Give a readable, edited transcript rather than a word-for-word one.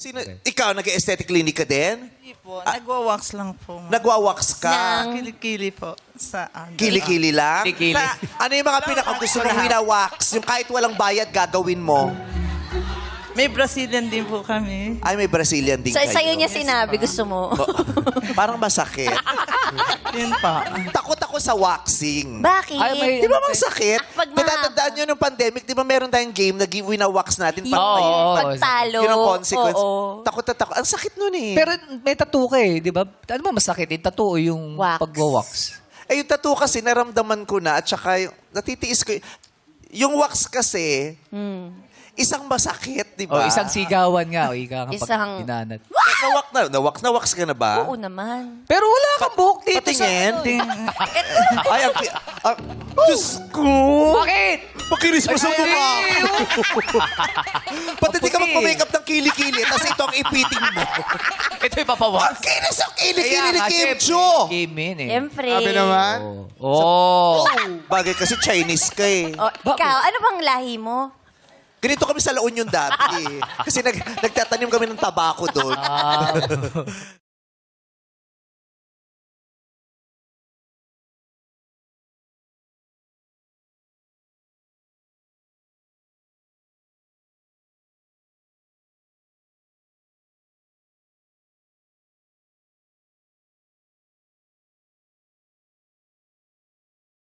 Sino, ikaw, nag-aesthetic clinic ka din? Hindi po. Nagwa-wax lang po. Nagwa-wax ka? Kilikili po. Sa Kili-kili lang? Kili-kili. Ano yung mga pinaka-gusto mong wina-wax? Yung kahit walang bayad, gagawin mo? May Brazilian din po kami. Ay, may Brazilian din So, kayo. sa'yo niya sinabi, gusto mo. Parang masakit. Yun pa. Takot ako sa waxing. Bakit? Ay, may- Di ba masakit? Pag Natatandaan nyo nung pandemic, di ba meron tayong game na wina-wax natin? Oo. Pagtalo. Yun ang consequence. Oo. Takot na takot. Ang sakit nun eh. Pero may tattoo ka eh, di ba? Ano ba masakit? Yung tattoo o yung Wax. pagwa-wax? Yung tattoo kasi, naramdaman ko na at saka natitiis ko. Yung wax kasi, isang masakit, di O ba? isang sigawan nga. O ika nga Isang- pag binanat. Nawaks ka na ba? Oo naman. Pero wala kang buhok dito Patingin. sa... Ay, Diyos ko! Bakit? Makinis mo sa mukha. Pati di ka Puti. magpa-makeup ng kili-kili, tapos ito ang ipiting mo. Ito yung papawas. Ang kinis ang kili-kili ni Kim syempre, Cho! Game yun eh. Siyempre. Sabi naman. Oh. Bagay kasi Chinese ka eh. Oh, ikaw, ano bang lahi mo? Ganito kami sa La Union dati. Kasi nagtatanim kami ng tabako doon.